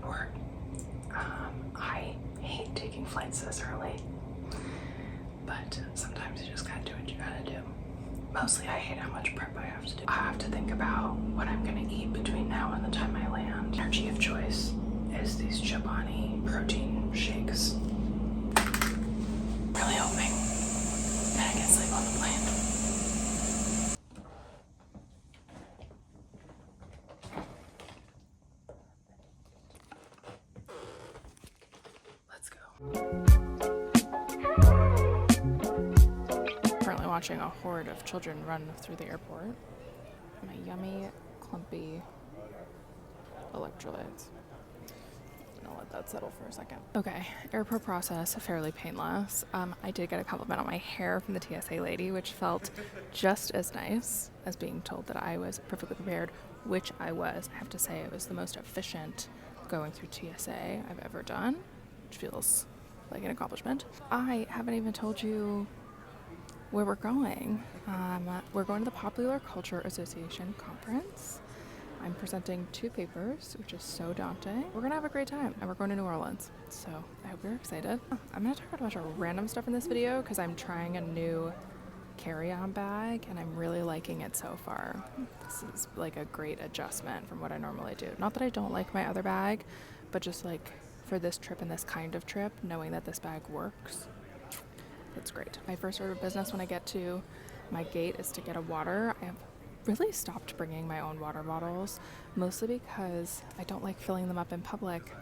airport. I hate taking flights this early, but sometimes you just gotta do what you gotta do. Mostly I hate how much prep I have to do. I have to think about what I'm gonna eat between now and the time I land. Energy of choice is these Chobani protein shakes. Really hoping that I can sleep on the plane. Let's go. Currently watching a horde of children run through the airport. My yummy, clumpy electrolytes. I'll let that settle for a second. Okay, airport process, fairly painless. I did get a compliment on my hair from the TSA lady, which felt just as nice as being told that I was perfectly prepared, which I was. I have to say it was the most efficient going through TSA I've ever done, which feels like an accomplishment. I haven't even told you where we're going. We're going to the Popular Culture Association conference. I'm presenting 2 papers, which is so daunting. We're gonna have a great time, and we're going to New Orleans, so I hope you're excited. I'm gonna talk about a bunch of random stuff in this video because I'm trying a new carry-on bag, and I'm really liking it so far. This is like a great adjustment from what I normally do. Not that I don't like my other bag, but just like for this trip and this kind of trip, knowing that this bag works, it's great. My first order of business when I get to my gate is to get a water. I have really stopped bringing my own water bottles, mostly because I don't like filling them up in public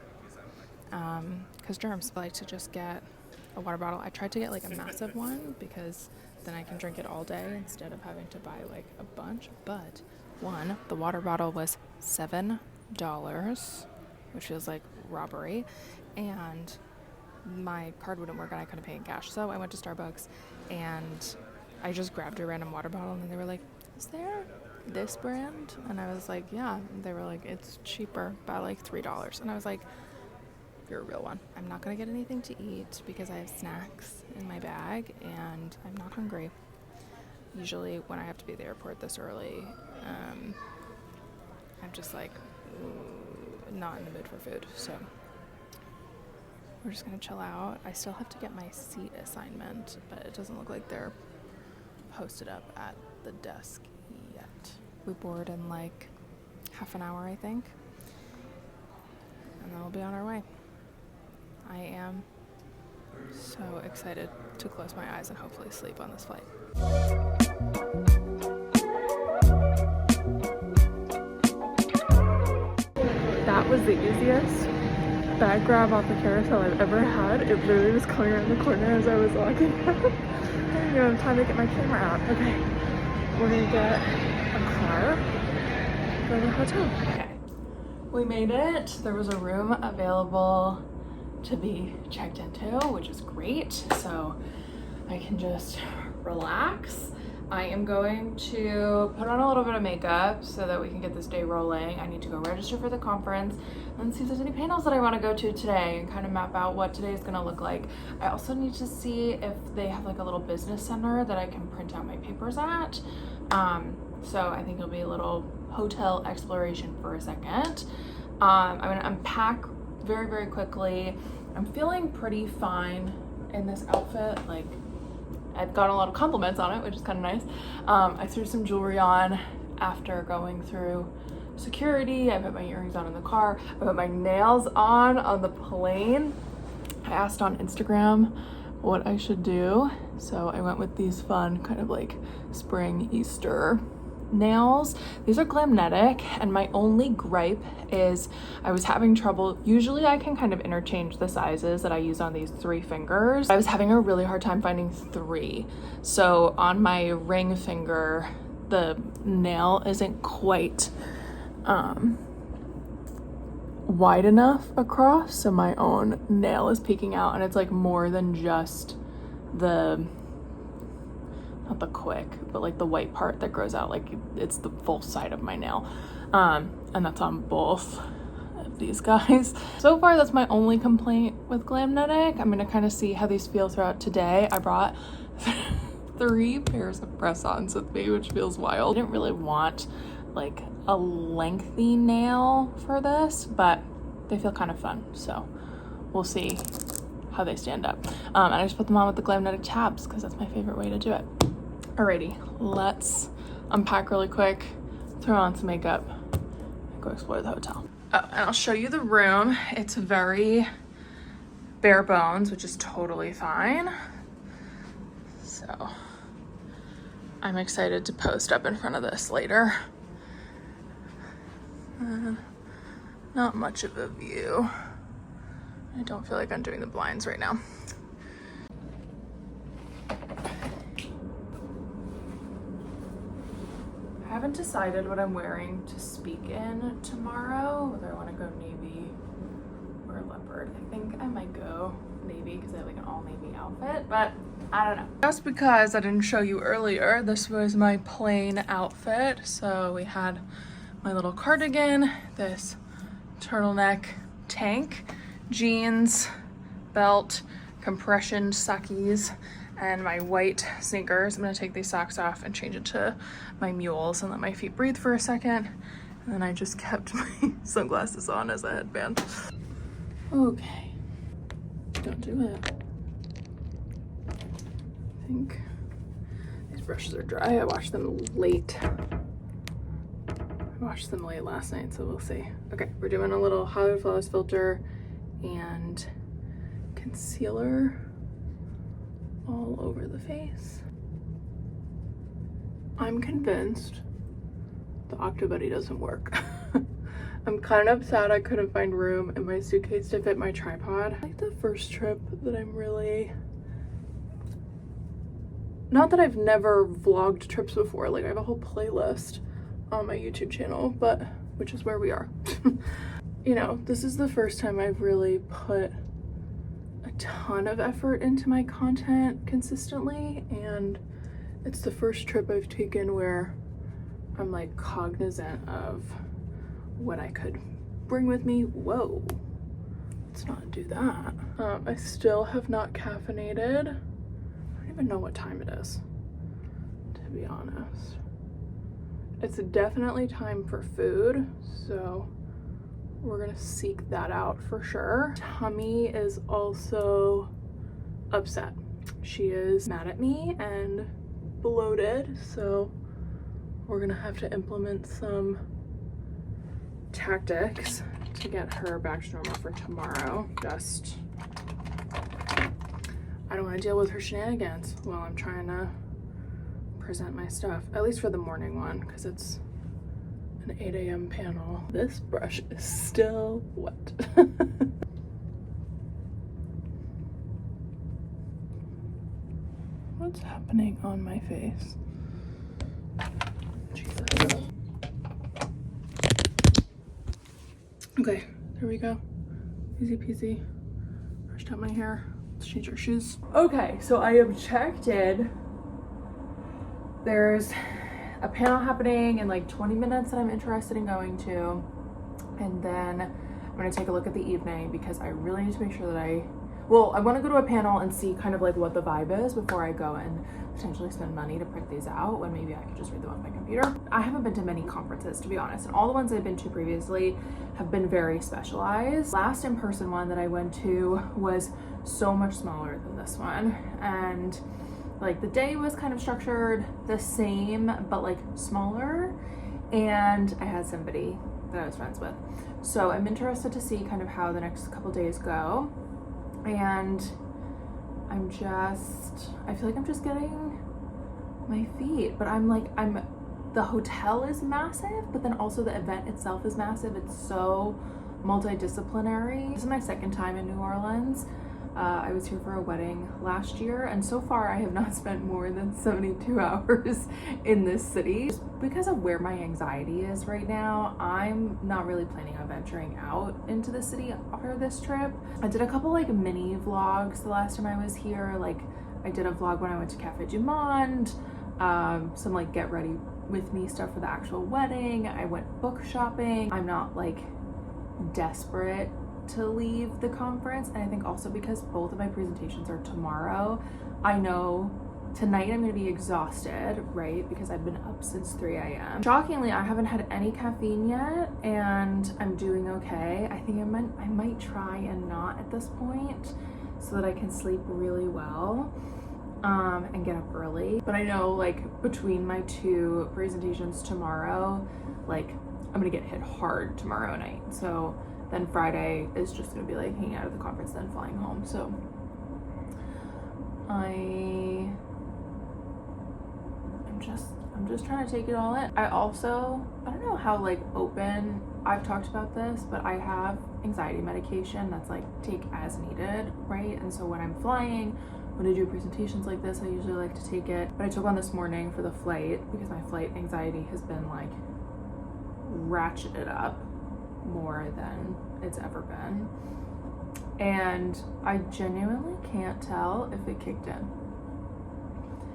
because germs. I like to just get a water bottle. I tried to get like a massive one because then I can drink it all day instead of having to buy like a bunch. But one, the water bottle was $7, which feels like robbery, and my card wouldn't work and I couldn't pay in cash. So I went to Starbucks and I just grabbed a random water bottle, and they were like, is there this brand? And I was like, yeah. And they were like, it's cheaper by like $3. And I was like, you're a real one. I'm not gonna get anything to eat because I have snacks in my bag and I'm not hungry. Usually when I have to be at the airport this early, I'm just like not in the mood for food. So we're just gonna chill out. I still have to get my seat assignment, but it doesn't look like they're posted up at the desk yet. We board in like half an hour, I think, and then we'll be on our way. I am so excited to close my eyes and hopefully sleep on this flight. That was the easiest bag grab off the carousel I've ever had. It literally was coming around the corner as I was walking out. I didn't even have time to get my camera out. Okay, we're gonna get a car, go to the hotel. Okay, we made it. There was a room available to be checked into, which is great. So I can just relax. I am going to put on a little bit of makeup so that we can get this day rolling. I need to go register for the conference and see if there's any panels that I want to go to today and kind of map out what today is going to look like. I also need to see if they have like a little business center that I can print out my papers at. So I think it'll be a little hotel exploration for a second. I'm going to unpack very, very quickly. I'm feeling pretty fine in this outfit. Like, I've got a lot of compliments on it, which is kind of nice. I threw some jewelry on after going through security. I put my earrings on in the car. I put my nails on the plane. I asked on Instagram what I should do, so I went with these fun kind of like spring Easter nails. These are Glamnetic, and my only gripe is I was having trouble. Usually I can kind of interchange the sizes that I use on these 3 fingers. I was having a really hard time finding 3. So on my ring finger, the nail isn't quite wide enough across, so my own nail is peeking out, and it's like more than just the, not the quick, but like the white part that grows out, like it's the full side of my nail. And that's on both of these guys. So far, that's my only complaint with Glamnetic. I'm gonna kind of see how these feel throughout today. I brought 3 pairs of press-ons with me, which feels wild. I didn't really want like a lengthy nail for this, but they feel kind of fun. So we'll see how they stand up. And I just put them on with the Glamnetic tabs because that's my favorite way to do it. Alrighty, let's unpack really quick, throw on some makeup, and go explore the hotel. Oh, and I'll show you the room. It's very bare bones, which is totally fine. So I'm excited to post up in front of this later. Not much of a view. I don't feel like I'm doing the blinds right now. I haven't decided what I'm wearing to speak in tomorrow, whether I want to go navy or leopard. I think I might go navy because I have like an all navy outfit, but I don't know. Just because I didn't show you earlier, this was my plain outfit. So we had my little cardigan, this turtleneck tank, jeans, belt, compression sockies, and my white sneakers. I'm gonna take these socks off and change it to my mules and let my feet breathe for a second. And then I just kept my sunglasses on as a headband. Okay, don't do it. I think these brushes are dry. I washed them late. Last night, so we'll see. Okay, we're doing a little Hollywood Flawless filter and concealer all over the face. I'm convinced the Octobuddy doesn't work. I'm kind of sad I couldn't find room in my suitcase to fit my tripod. Like the first trip that I'm really, not that I've never vlogged trips before, like I have a whole playlist on my YouTube channel, but which is where we are. You know, this is the first time I've really put a ton of effort into my content consistently, and it's the first trip I've taken where I'm like cognizant of what I could bring with me. Whoa, let's not do that. I still have not caffeinated. I don't even know what time it is, to be honest. It's definitely time for food, so we're gonna seek that out for sure. Tummy is also upset. She is mad at me and bloated, so we're gonna have to implement some tactics to get her back to normal for tomorrow. Just, I don't want to deal with her shenanigans while I'm trying to present my stuff, at least for the morning one, because it's an 8 a.m. panel. This brush is still wet. What's happening on my face? Jesus. Okay, there we go. Easy peasy. Brushed out my hair. Let's change our shoes. Okay, so I have checked in. There's a panel happening in like 20 minutes that I'm interested in going to. And then I'm gonna take a look at the evening because I really need to make sure that I want to go to a panel and see kind of like what the vibe is before I go and potentially spend money to print these out when maybe I could just read them off my computer. I haven't been to many conferences, to be honest, and all the ones I've been to previously have been very specialized. Last in-person one that I went to was so much smaller than this one, and like the day was kind of structured the same but like smaller, and I had somebody that I was friends with. So I'm interested to see kind of how the next couple days go. And I feel like I'm just getting my feet, but the hotel is massive, but then also the event itself is massive. It's so multidisciplinary. This is my second time in New Orleans. I was here for a wedding last year, and so far I have not spent more than 72 hours in this city. Just because of where my anxiety is right now, I'm not really planning on venturing out into the city for this trip. I did a couple like mini vlogs the last time I was here. Like I did a vlog when I went to Cafe du Monde, some like get ready with me stuff for the actual wedding. I went book shopping. I'm not like desperate to leave the conference, and I think also because both of my presentations are tomorrow, I know Tonight I'm gonna be exhausted, right? Because I've been up since 3 a.m. Shockingly, I haven't had any caffeine yet and I'm doing okay. I think I might try and not at this point so that I can sleep really well and get up early. But I know like between my 2 presentations tomorrow, like I'm gonna get hit hard tomorrow night. So then Friday is just gonna be like hanging out at the conference, then flying home. So I'm just trying to take it all in. I don't know how like open I've talked about this, but I have anxiety medication that's like take as needed, right? And so when I'm flying, when I do presentations like this, I usually like to take it. But I took one this morning for the flight because my flight anxiety has been like ratcheted up more than it's ever been. And I genuinely can't tell if it kicked in.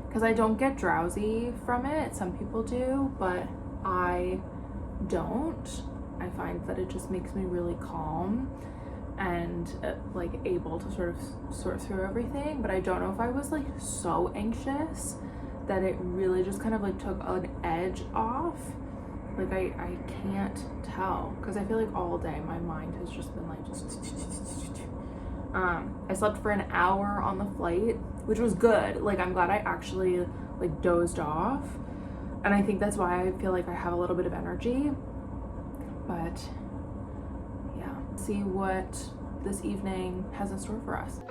Because I don't get drowsy from it. Some people do, but I don't. I find that it just makes me really calm and like able to sort of sort through everything. But I don't know if I was like so anxious that it really just kind of like took an edge off. Like I can't tell, because I feel like all day my mind has just been like I slept for an hour on the flight, which was good. Like I'm glad I actually like dozed off, and I think that's why I feel like I have a little bit of energy. But yeah, see what this evening has in store for us.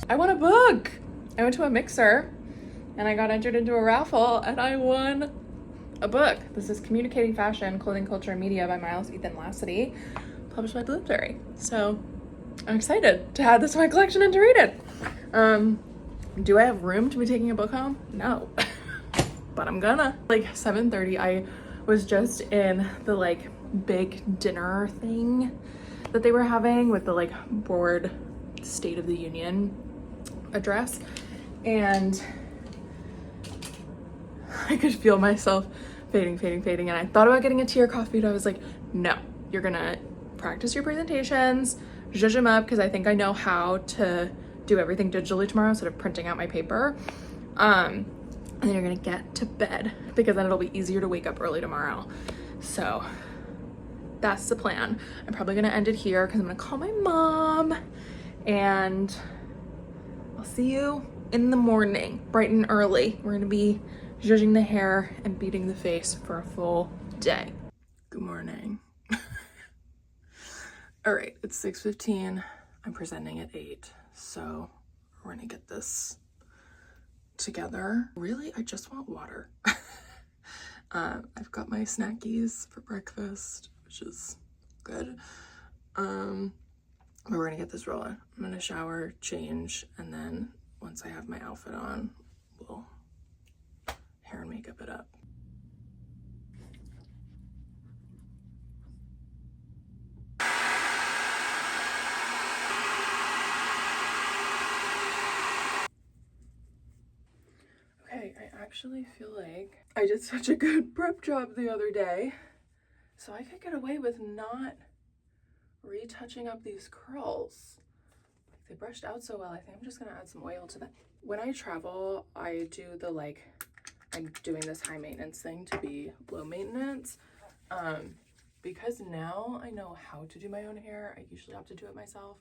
I won a book. I went to a mixer and I got entered into a raffle and I won a book. This is Communicating Fashion, Clothing, Culture, and Media by Miles Ethan Lassity, published by Bloomsbury. So I'm excited to add this to my collection and to read it. Do I have room to be taking a book home? No, but I'm gonna. Like 7:30, I was just in the like big dinner thing that they were having with the like board State of the Union address, and I could feel myself fading, and I thought about getting a tea or coffee, but I was like, no, you're gonna practice your presentations, zhuzh them up, because I think I know how to do everything digitally tomorrow instead of printing out my paper, and then you're gonna get to bed, because then it'll be easier to wake up early tomorrow. So that's the plan. I'm probably gonna end it here because I'm gonna call my mom, and I'll see you in the morning, bright and early. We're gonna be zhuzhing the hair and beating the face for a full day. Good morning. All right, it's 6:15. I'm presenting at 8, so we're gonna get this together. Really, I just want water. I've got my snackies for breakfast, which is good. But we're gonna get this rolling. I'm gonna shower, change, and then once I have my outfit on, we'll hair and makeup it up. Okay, I actually feel like I did such a good prep job the other day, so I could get away with not retouching up these curls. Like, they brushed out so well. I think I'm just gonna add some oil to that. When I travel, I do the like, I'm doing this high maintenance thing to be low maintenance, because now I know how to do my own hair. I usually have to do it myself.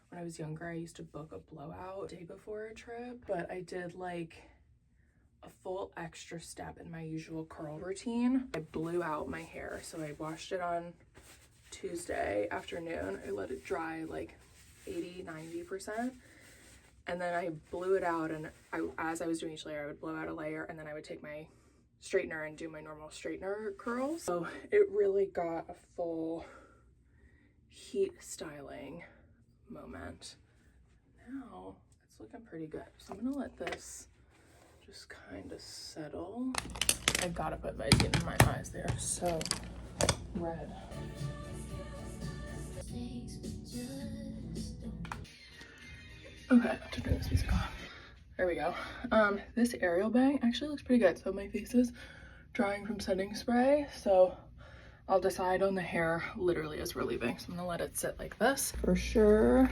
When I was younger, I used to book a blowout day before a trip, but I did like a full extra step in my usual curl routine. I blew out my hair, so I washed it on Tuesday afternoon. I let it dry like 80-90%, and then I blew it out, and as I was doing each layer, I would blow out a layer, and then I would take my straightener and do my normal straightener curls. So it really got a full heat styling moment. Now it's looking pretty good, so I'm gonna let this just kind of settle. I gotta put Visine in my eyes, they are so red. Okay, to turn this music off. There we go. This aerial bang actually looks pretty good. So my face is drying from setting spray, so I'll decide on the hair literally as we're leaving. So I'm gonna let it sit like this. For sure,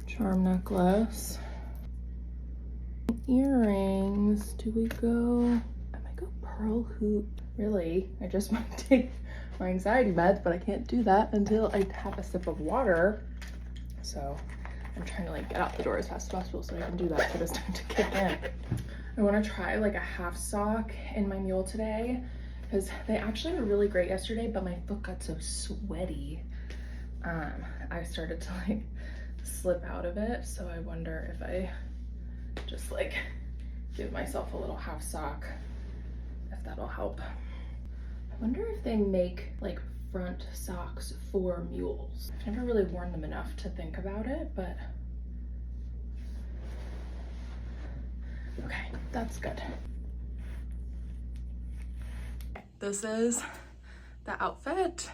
charm necklace. Earrings, do we go, I might go pearl hoop. Really, I just want to take my anxiety meds, but I can't do that until I have a sip of water. So I'm trying to like get out the door as fast as possible so I can do that for this time to kick in. I want to try like a half sock in my mule today because they actually were really great yesterday, but my foot got so sweaty. I started to like slip out of it. So I wonder if I just like give myself a little half sock, if that'll help. I wonder if they make like front socks for mules. I've never really worn them enough to think about it, but okay, that's good. This is the outfit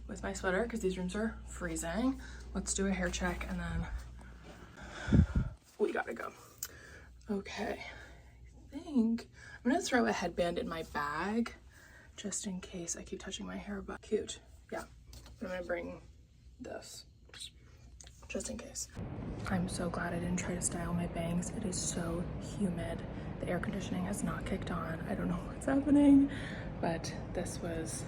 with my sweater because these rooms are freezing. Let's do a hair check and then we gotta go. Okay, I think I'm gonna throw a headband in my bag just in case. I keep touching my hair, but cute. Yeah, I'm gonna bring this just in case. I'm so glad I didn't try to style my bangs. It is so humid. The air conditioning has not kicked on. I don't know what's happening, but this was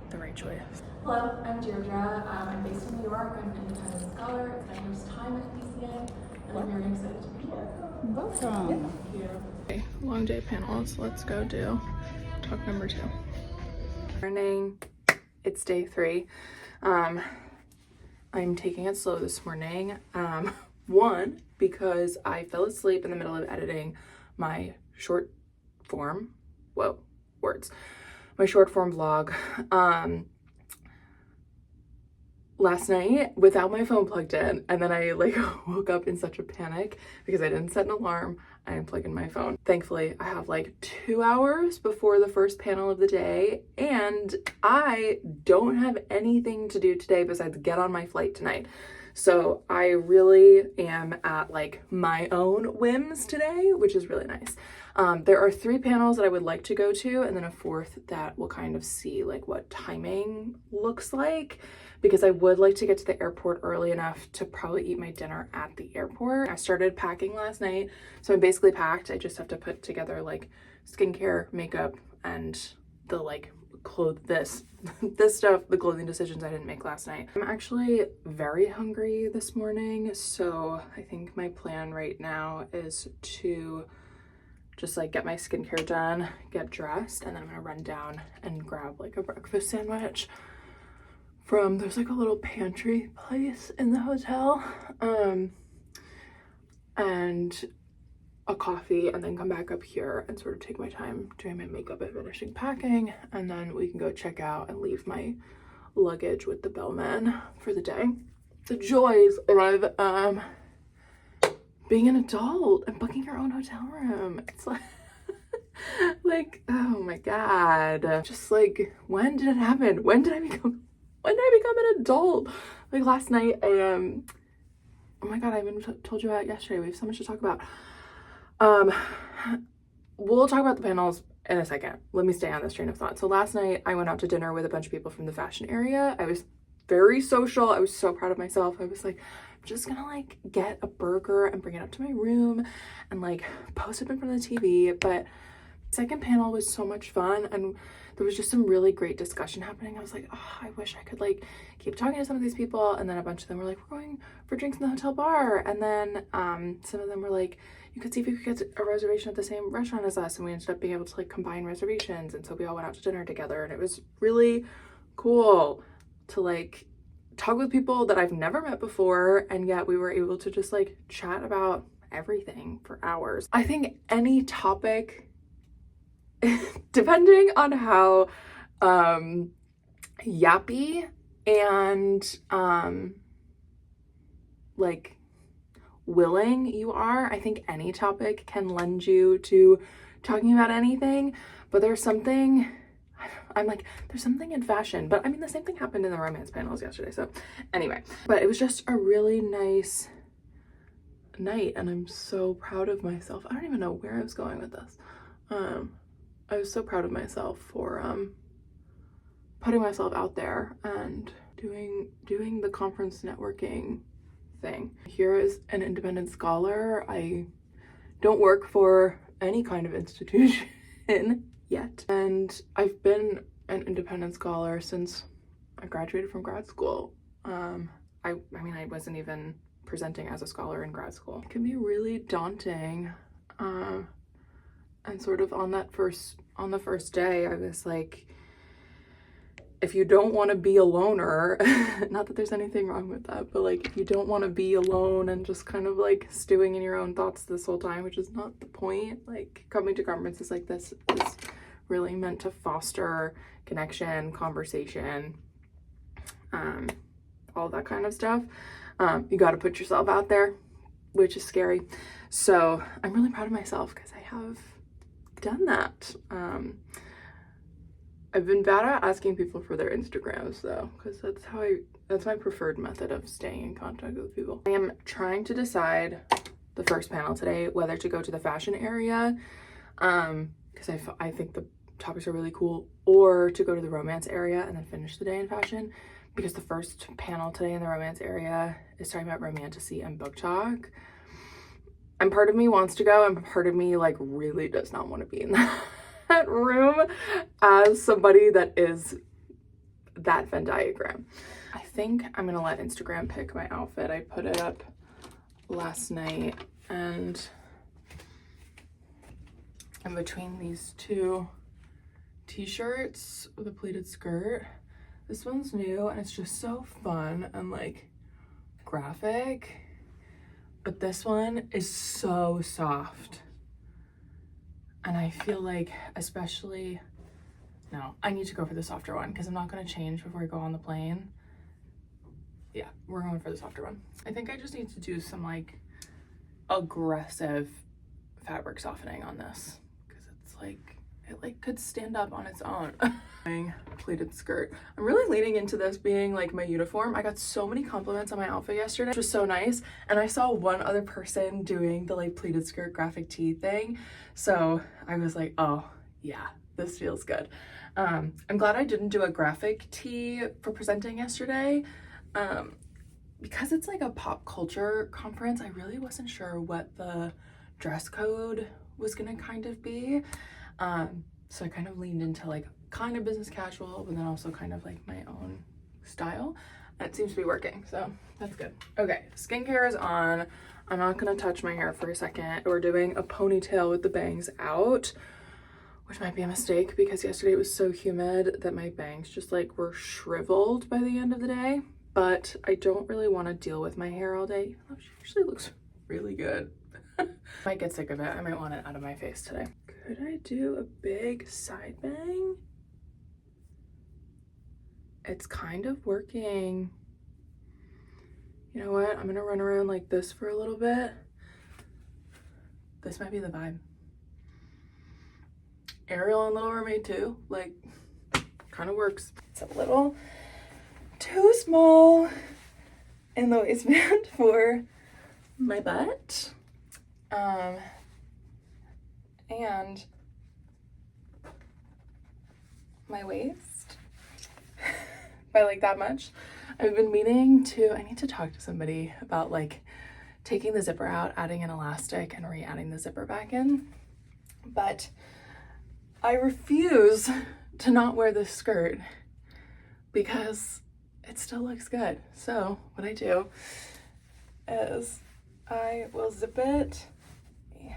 the right choice. Hello, I'm Deirdre. I'm based in New York. I'm an independent scholar. It's my first time at PCA, and I'm very excited to be here. Welcome. Yeah, thank you. Okay, long day panels. Let's go do talk number 2. Morning. It's day 3. I'm taking it slow this morning. One, because I fell asleep in the middle of editing my short form, my short form vlog last night without my phone plugged in, and then I like woke up in such a panic because I didn't set an alarm. I didn't plug in my phone. Thankfully, I have like 2 hours before the first panel of the day, and I don't have anything to do today besides get on my flight tonight. So I really am at like my own whims today, which is really nice. There are 3 panels that I would like to go to, and then a 4th that will kind of see like what timing looks like, because I would like to get to the airport early enough to probably eat my dinner at the airport. I started packing last night, so I'm basically packed. I just have to put together like skincare, makeup, and the like this stuff, the clothing decisions I didn't make last night. I'm actually very hungry this morning, so I think my plan right now is to just like get my skincare done, get dressed, and then I'm gonna run down and grab like a breakfast sandwich from, there's like a little pantry place in the hotel, and a coffee, and then come back up here and sort of take my time doing my makeup and finishing packing, and then we can go check out and leave my luggage with the bellman for the day. The joys of being an adult and booking your own hotel room. It's like like, oh my god, just like, when did it happen? When did I become an adult? Like last night I oh my god, I even told you about yesterday. We have so much to talk about. We'll talk about the panels in a second. Let me stay on this train of thought. So last night I went out to dinner with a bunch of people from the fashion area. I was very social. I was so proud of myself. I was like, I'm just gonna like get a burger and bring it up to my room and like post it in front of the TV. But second panel was so much fun, and there was just some really great discussion happening. I was like, oh, I wish I could like keep talking to some of these people. And then a bunch of them were like, we're going for drinks in the hotel bar. And then some of them were like, you could see if you could get a reservation at the same restaurant as us. And we ended up being able to like combine reservations, and so we all went out to dinner together, and it was really cool to like talk with people that I've never met before, and yet we were able to just like chat about everything for hours. I think any topic, depending on how yappy and like willing you are, I think any topic can lend you to talking about anything. But there's something, I'm like, there's something in fashion, but I mean the same thing happened in the romance panels yesterday. So anyway, but it was just a really nice night, and I'm so proud of myself. I don't even know where I was going with this. I was so proud of myself for putting myself out there and doing the conference networking thing. Here is an independent scholar. I don't work for any kind of institution yet, and I've been an independent scholar since I graduated from grad school. I mean, I wasn't even presenting as a scholar in grad school. It can be really daunting, and sort of on the first day, I was like, if you don't want to be a loner, not that there's anything wrong with that, but like if you don't want to be alone and just kind of like stewing in your own thoughts this whole time, which is not the point, like coming to conferences like this is really meant to foster connection, conversation, all that kind of stuff. You got to put yourself out there, which is scary. So I'm really proud of myself because I have done that. I've been bad at asking people for their Instagrams though, because that's my preferred method of staying in contact with people. I am trying to decide the first panel today whether to go to the fashion area, because I think the topics are really cool, or to go to the romance area and then finish the day in fashion, because the first panel today in the romance area is talking about romantasy and book talk. And part of me wants to go, and part of me like really does not want to be in that room as somebody that is that Venn diagram. I think I'm gonna let Instagram pick my outfit. I put it up last night, and I'm between these two t-shirts with a pleated skirt. This one's new and it's just so fun and like graphic, but this one is so soft. And I feel like, especially, no, I need to go for the softer one because I'm not going to change before I go on the plane. Yeah, we're going for the softer one. I think I just need to do some like aggressive fabric softening on this because it's like, it like could stand up on its own. Pleated skirt. I'm really leaning into this being like my uniform. I got so many compliments on my outfit yesterday, which was so nice. And I saw one other person doing the like pleated skirt graphic tee thing. So I was like, oh yeah, this feels good. I'm glad I didn't do a graphic tee for presenting yesterday. Because it's like a pop culture conference, I really wasn't sure what the dress code was gonna kind of be. So I kind of leaned into like kind of business casual, but then also kind of like my own style. And it seems to be working, so that's good. Okay, skincare is on. I'm not gonna touch my hair for a second. We're doing a ponytail with the bangs out, which might be a mistake because yesterday it was so humid that my bangs just like were shriveled by the end of the day. But I don't really want to deal with my hair all day, even though she actually looks really good. Might get sick of it. I might want it out of my face today. Could I do a big side bang? It's kind of working. You know what? I'm gonna run around like this for a little bit. This might be the vibe. Ariel and Little Mermaid too, like, kind of works. It's a little too small in the waistband for my butt. And my waist by like that much. I've been meaning to, I need to talk to somebody about like taking the zipper out, adding an elastic and re-adding the zipper back in. But I refuse to not wear this skirt because it still looks good. So what I do is I will zip it. Let me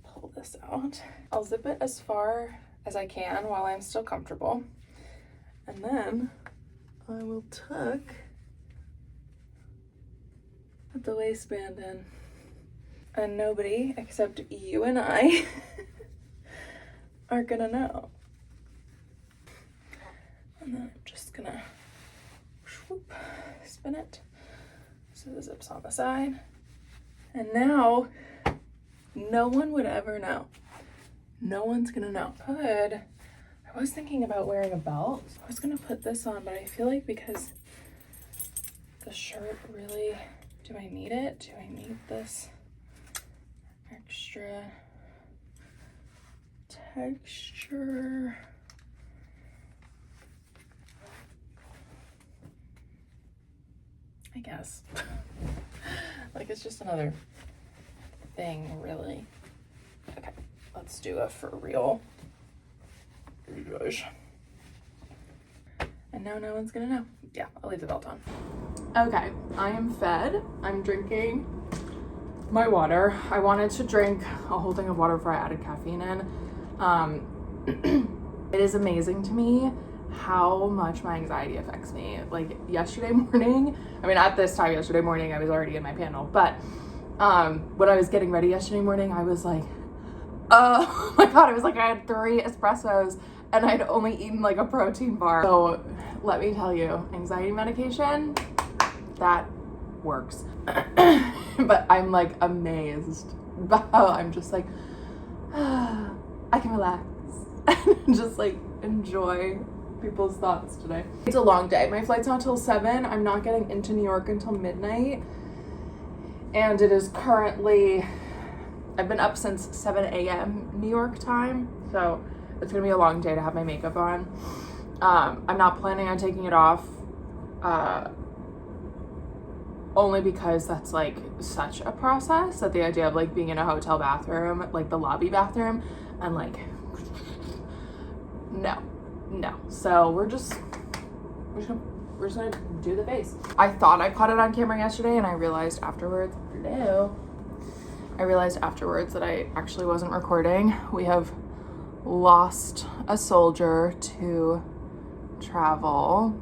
pull this out. I'll zip it as far as I can while I'm still comfortable. And then I will tuck the waistband in. And nobody except you and I are gonna know. And then I'm just gonna whoop, spin it so the zip's on the side. And now no one would ever know. No one's gonna know. Good. I was thinking about wearing a belt. So I was gonna put this on, but I feel like because the shirt really, do I need it? Do I need this extra texture. I guess. Like, it's just another thing, really. Okay, let's do a for real. And now no one's gonna know. Yeah, I'll leave the belt on. Okay, I am fed. I'm drinking my water. I wanted to drink a whole thing of water before I added caffeine in. It is amazing to me how much my anxiety affects me. Like yesterday morning, I mean at this time yesterday morning I was already in my panel, but when I was getting ready yesterday morning, I was like, oh my god, it was like I had 3 espressos and I'd only eaten like a protein bar. So let me tell you, anxiety medication, that works. But I'm like amazed by how I'm just like, I can relax and just like enjoy people's thoughts today. It's a long day. My flight's not till 7. I'm not getting into New York until midnight. And it is currently, I've been up since 7 a.m. New York time. So it's gonna be a long day to have my makeup on. I'm not planning on taking it off. Only because that's like such a process, that the idea of like being in a hotel bathroom, like the lobby bathroom, and like, no. So we're just gonna do the face. I thought I caught it on camera yesterday and I realized afterwards, that I actually wasn't recording. We have lost a soldier to travel.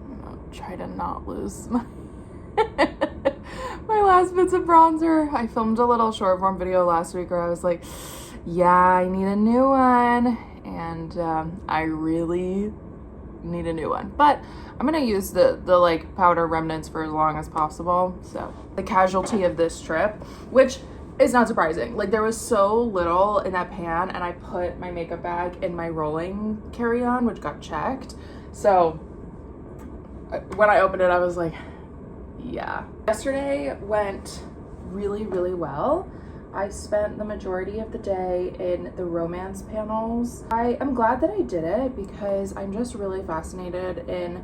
I'm gonna try to not lose my my last bits of bronzer. I filmed a little short form video last week where I was like, yeah, I need a new one, and I really need a new one, but I'm gonna use the like powder remnants for as long as possible. So the casualty of this trip, which is not surprising, like there was so little in that pan, and I put my makeup bag in my rolling carry-on, which got checked. So when I opened it, I was like, yeah. Yesterday went really, really well. I spent the majority of the day in the romance panels. I am glad that I did it because I'm just really fascinated in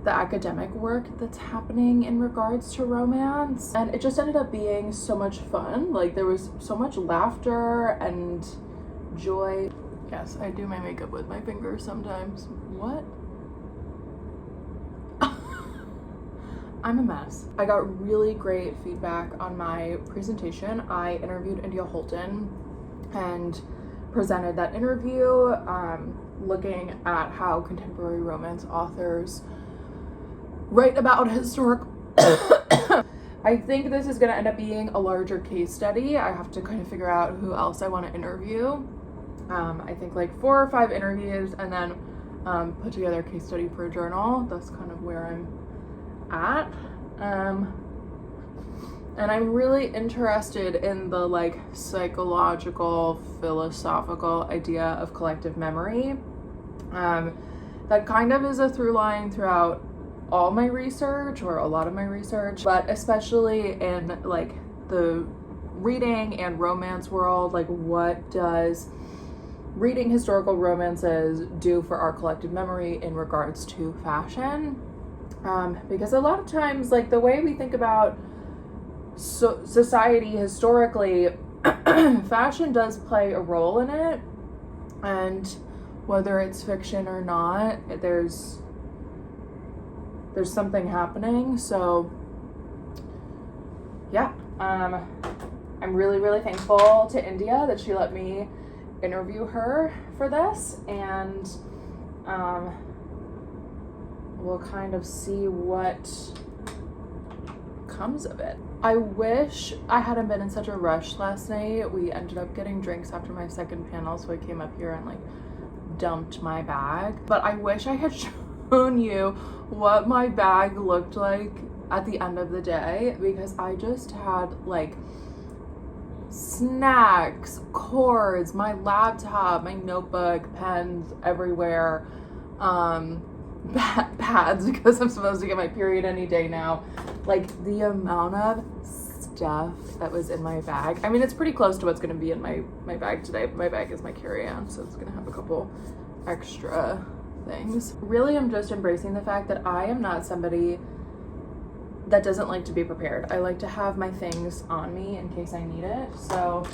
the academic work that's happening in regards to romance. And it just ended up being so much fun. Like there was so much laughter and joy. Yes, I do my makeup with my fingers sometimes. What? I'm a mess. I got really great feedback on my presentation. I interviewed India Holton and presented that interview, looking at how contemporary romance authors write about historical I think this is gonna end up being a larger case study. I have to kind of figure out who else I want to interview. I think like 4 or 5 interviews, and then put together a case study for a journal. That's kind of where I'm at. And I'm really interested in the like psychological, philosophical idea of collective memory. That kind of is a through line throughout all my research, or a lot of my research, but especially in like the reading and romance world. Like, what does reading historical romances do for our collective memory in regards to fashion? Because a lot of times, like the way we think about society historically, fashion does play a role in it, and whether it's fiction or not, there's something happening. So yeah, I'm really, really thankful to India that she let me interview her for this, and we'll kind of see what comes of it. I wish I hadn't been in such a rush last night. We ended up getting drinks after my second panel, so I came up here and like dumped my bag. But I wish I had shown you what my bag looked like at the end of the day, because I just had like snacks, cords, my laptop, my notebook, pens everywhere, pads because I'm supposed to get my period any day now. Like the amount of stuff that was in my bag. I mean, it's pretty close to what's gonna be in my bag today, but my bag is my carry-on, so it's gonna have a couple extra things. Really, I'm just embracing the fact that I am not somebody that doesn't like to be prepared. I like to have my things on me in case I need it. So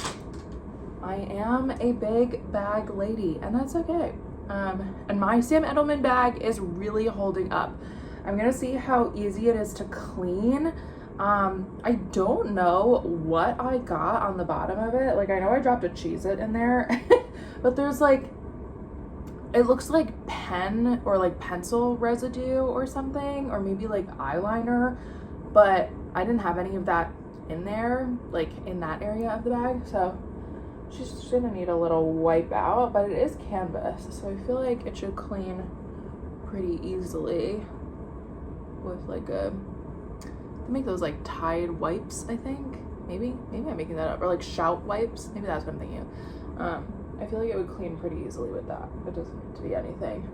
I am a big bag lady, and that's okay. And my Sam Edelman bag is really holding up. I'm gonna see how easy it is to clean. I don't know what I got on the bottom of it. Like, I know I dropped a Cheez-It in there, but there's like, it looks like pen or like pencil residue or something, or maybe like eyeliner, but I didn't have any of that in there, like in that area of the bag. So she's just gonna need a little wipe out, but it is canvas, so I feel like it should clean pretty easily with like they make those like Tide wipes, I think. Maybe I'm making that up, or like Shout wipes. Maybe that's what I'm thinking of. I feel like it would clean pretty easily with that. It doesn't need to be anything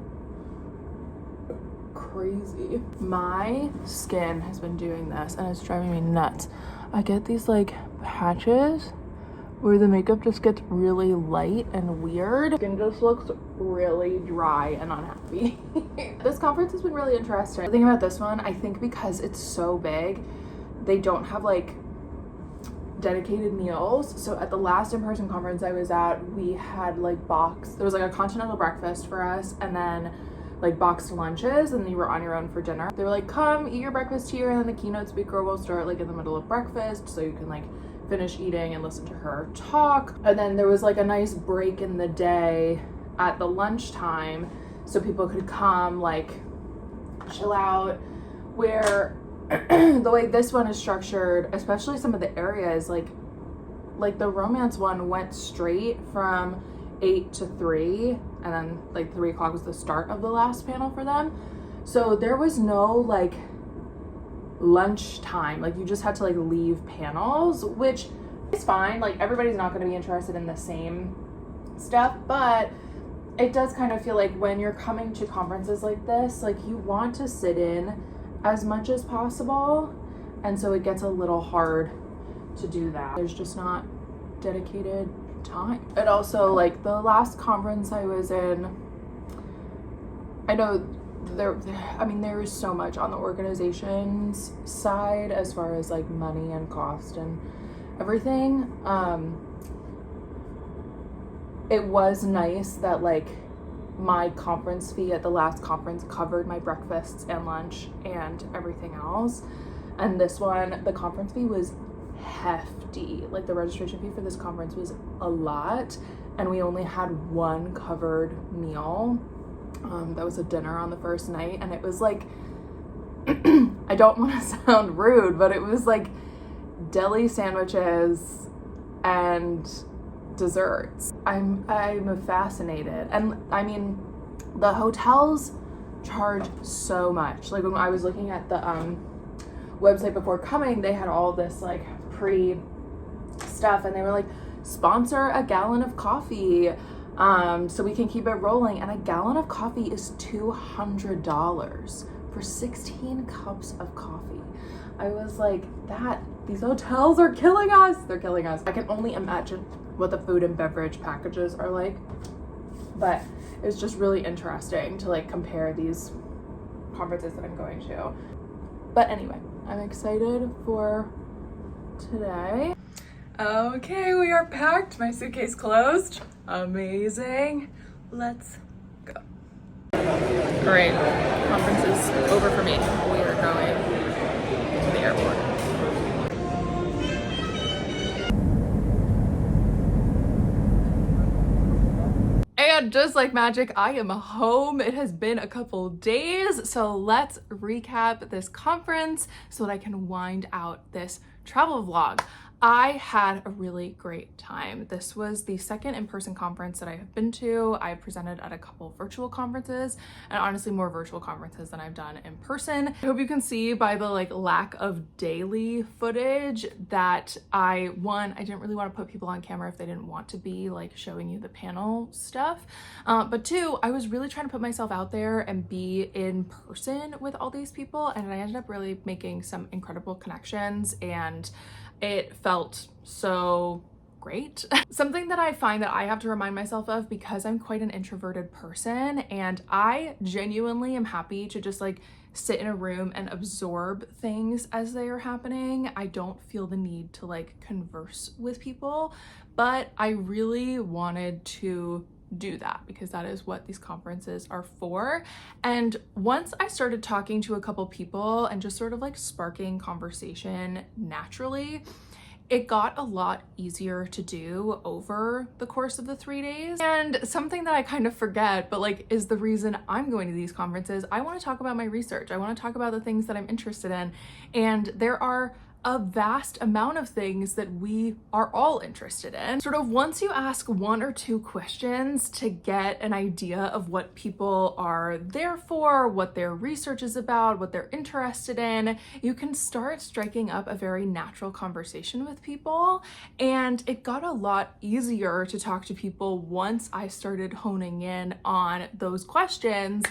crazy. My skin has been doing this and it's driving me nuts. I get these like patches where the makeup just gets really light and weird. Skin just looks really dry and unhappy. This conference has been really interesting. The thing about this one, I think because it's so big, they don't have like dedicated meals. So at the last in-person conference I was at, we had like there was like a continental breakfast for us, and then like boxed lunches, and you were on your own for dinner. They were like, come eat your breakfast here, and then the keynote speaker will start like in the middle of breakfast, so you can like finish eating and listen to her talk. And then there was like a nice break in the day at the lunchtime, so people could come like chill out. Where the way this one is structured, especially some of the areas, like the romance one went straight from 8 to 3, and then like 3 o'clock was the start of the last panel for them. So there was no like lunch time. Like, you just had to like leave panels, which is fine. Like, everybody's not going to be interested in the same stuff, but it does kind of feel like when you're coming to conferences like this, like you want to sit in as much as possible, and so it gets a little hard to do that. There's just not dedicated time. It also, like the last conference I was in, I know there is so much on the organization's side as far as like money and cost and everything. It was nice that like my conference fee at the last conference covered my breakfasts and lunch and everything else. And this one, the conference fee was hefty. Like, the registration fee for this conference was a lot, and we only had one covered meal. That was a dinner on the first night, and it was like, I don't want to sound rude, but it was like deli sandwiches and desserts. I'm fascinated. And I mean, the hotels charge so much. Like, when I was looking at the website before coming, they had all this like pre stuff, and they were like, sponsor a gallon of coffee so we can keep it rolling. And a gallon of coffee is $200 for 16 cups of coffee. I was like, these hotels are killing us. They're killing us. I can only imagine what the food and beverage packages are like, but it's just really interesting to like compare these conferences that I'm going to. But anyway, I'm excited for today. Okay, we are packed. My suitcase closed. Amazing. Let's go. Great. Conference is over for me. We are going to the airport. And just like magic, I am home. It has been a couple days, so let's recap this conference so that I can wind out this travel vlog. I had a really great time. This was the second in-person conference that I have been to. I presented at a couple virtual conferences, and honestly more virtual conferences than I've done in person. I hope you can see by the like lack of daily footage that I didn't really want to put people on camera if they didn't want to be like showing you the panel stuff. But 2, I was really trying to put myself out there and be in person with all these people, and I ended up really making some incredible connections and It felt so great. Something that I find that I have to remind myself of, because I'm quite an introverted person and I genuinely am happy to just like sit in a room and absorb things as they are happening. I don't feel the need to like converse with people, but I really wanted to do that because that is what these conferences are for. And once I started talking to a couple people and just sort of like sparking conversation naturally, it got a lot easier to do over the course of the 3 days. And something that I kind of forget, but like is the reason I'm going to these conferences, I want to talk about my research. I want to talk about the things that I'm interested in. And there are a vast amount of things that we are all interested in. Sort of once you ask one or two questions to get an idea of what people are there for, what their research is about, what they're interested in, you can start striking up a very natural conversation with people. And it got a lot easier to talk to people once I started honing in on those questions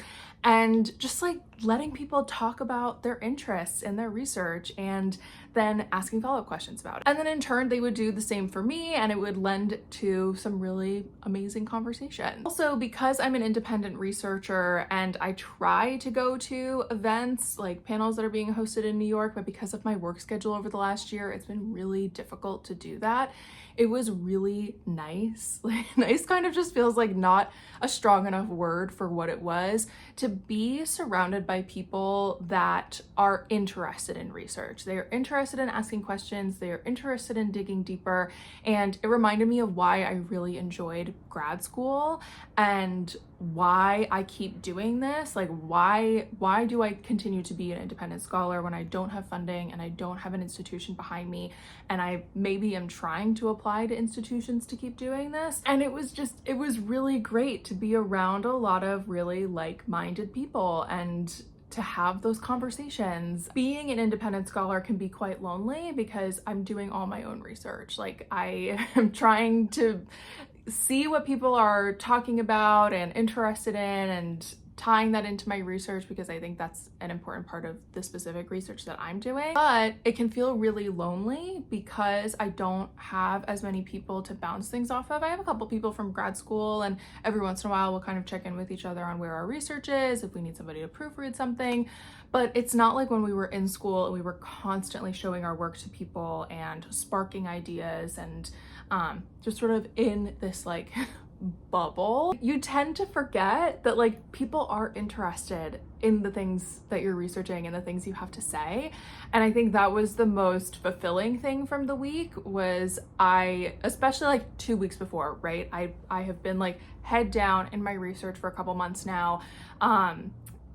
and just like letting people talk about their interests and their research and then asking follow-up questions about it. And then in turn, they would do the same for me and it would lend to some really amazing conversations. Also, because I'm an independent researcher and I try to go to events like panels that are being hosted in New York, but because of my work schedule over the last year, it's been really difficult to do that. It was really nice. Like, nice kind of just feels like not a strong enough word for what it was, to be surrounded by people that are interested in research. They are interested in asking questions, they are interested in digging deeper, and it reminded me of why I really enjoyed grad school and why I keep doing this. Like why do I continue to be an independent scholar when I don't have funding and I don't have an institution behind me, and I maybe am trying to apply to institutions to keep doing this. And it was really great to be around a lot of really like-minded people and to have those conversations. Being an independent scholar can be quite lonely because I'm doing all my own research. Like I am trying to see what people are talking about and interested in and tying that into my research because I think that's an important part of the specific research that I'm doing. But it can feel really lonely because I don't have as many people to bounce things off of. I have a couple people from grad school and every once in a while we'll kind of check in with each other on where our research is, if we need somebody to proofread something. But it's not like when we were in school and we were constantly showing our work to people and sparking ideas and just sort of in this like bubble. You tend to forget that like people are interested in the things that you're researching and the things you have to say. And I think that was the most fulfilling thing from the week. Was I, especially like 2 weeks before, right? I have been like head down in my research for a couple months now.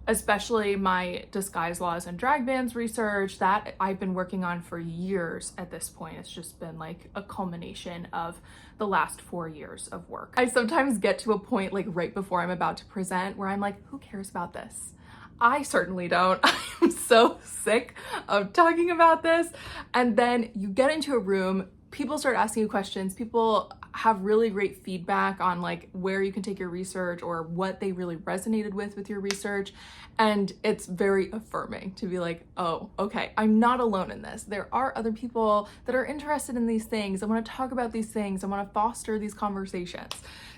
Especially my disguise laws and drag bans research that I've been working on for years at this point. It's just been like a culmination of the last 4 years of work. I sometimes get to a point like right before I'm about to present where I'm like, who cares about this? I certainly don't. I'm so sick of talking about this. And then you get into a room, people start asking you questions, people have really great feedback on like where you can take your research or what they really resonated with your research. And it's very affirming to be like, oh, okay, I'm not alone in this. There are other people that are interested in these things. I want to talk about these things. I want to foster these conversations.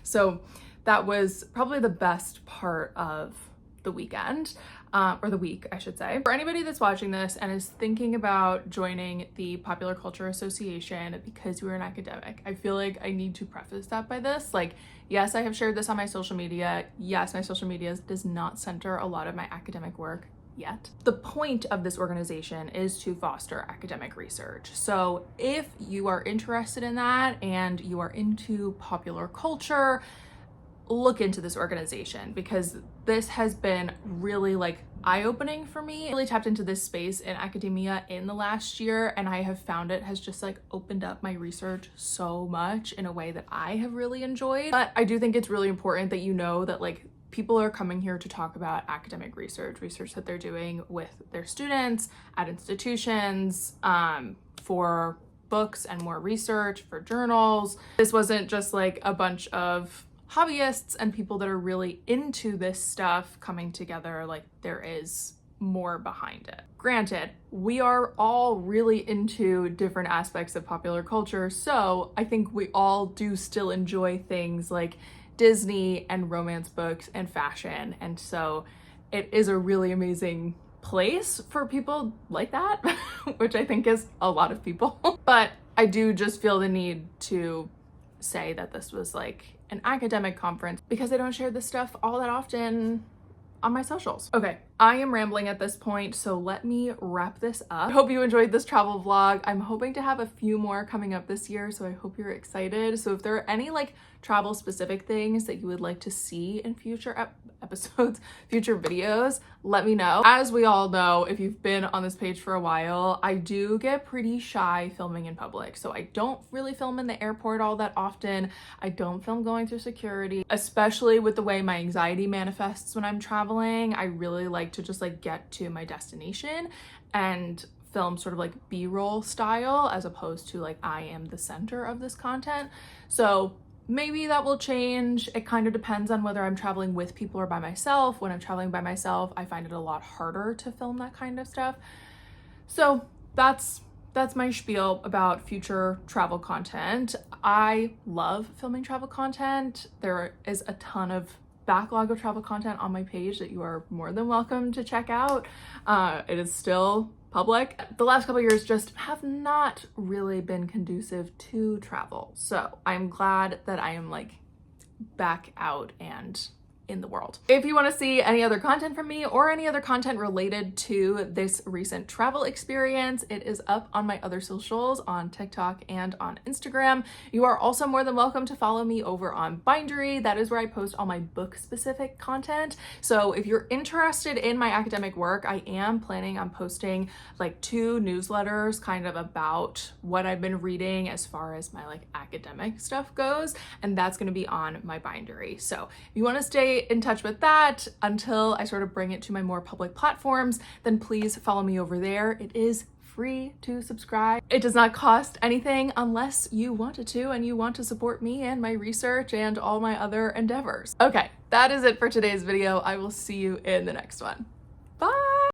So that was probably the best part of the weekend. Or the week, I should say. For anybody that's watching this and is thinking about joining the Popular Culture Association because you're an academic, I feel like I need to preface that by this. Like, yes, I have shared this on my social media. Yes, my social media does not center a lot of my academic work yet. The point of this organization is to foster academic research. So if you are interested in that and you are into popular culture, look into this organization because this has been really like eye-opening for me. I really tapped into this space in academia in the last year and I have found it has just like opened up my research so much in a way that I have really enjoyed. But I do think it's really important that you know that like people are coming here to talk about academic research that they're doing with their students at institutions, for books and more research, for journals. This wasn't just like a bunch of hobbyists and people that are really into this stuff coming together. Like there is more behind it. Granted, we are all really into different aspects of popular culture, so I think we all do still enjoy things like Disney and romance books and fashion, and so it is a really amazing place for people like that, which I think is a lot of people. But I do just feel the need to say that this was like an academic conference because I don't share this stuff all that often on my socials. Okay, I am rambling at this point, so let me wrap this up. I hope you enjoyed this travel vlog. I'm hoping to have a few more coming up this year, so I hope you're excited. So if there are any like travel specific things that you would like to see in future episodes, future videos, let me know. As we all know, if you've been on this page for a while, I do get pretty shy filming in public. So I don't really film in the airport all that often. I don't film going through security, especially with the way my anxiety manifests when I'm traveling. I really like to just like get to my destination and film sort of like B-roll style as opposed to like I am the center of this content. So maybe that will change. It kind of depends on whether I'm traveling with people or by myself. When I'm traveling by myself, I find it a lot harder to film that kind of stuff. So that's my spiel about future travel content. I love filming travel content. There is a ton of backlog of travel content on my page that you are more than welcome to check out. It is still public. The last couple years just have not really been conducive to travel. So I'm glad that I am like back out and in the world. If you want to see any other content from me or any other content related to this recent travel experience, it is up on my other socials on TikTok and on Instagram. You are also more than welcome to follow me over on Bindery. That is where I post all my book specific content. So if you're interested in my academic work, I am planning on posting like 2 newsletters kind of about what I've been reading as far as my like academic stuff goes, and that's going to be on my Bindery. So if you want to stay in touch with that until I sort of bring it to my more public platforms, then please follow me over there. It is free to subscribe. It does not cost anything unless you wanted to and you want to support me and my research and all my other endeavors. Okay, that is it for today's video. I will see you in the next one.